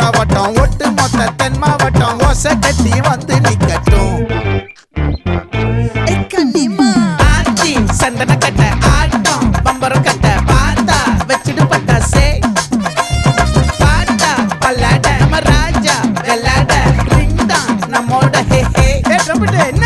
மாவட்டம் ஒட்டு மொத்த தென் மாவட்டம் ஓசை கட்டி வந்து நிக்கட்டும். ஆச்சி சந்தன கட்ட ஆட்டம் பம்பரம் கட்ட பார்த்தா வச்சுடு பட்டாசே பாட்டா பல்லாட நம்ம ராஜா வெள்ளாட ரிங் தான் நம்மோட ஹே ஹே. என்ன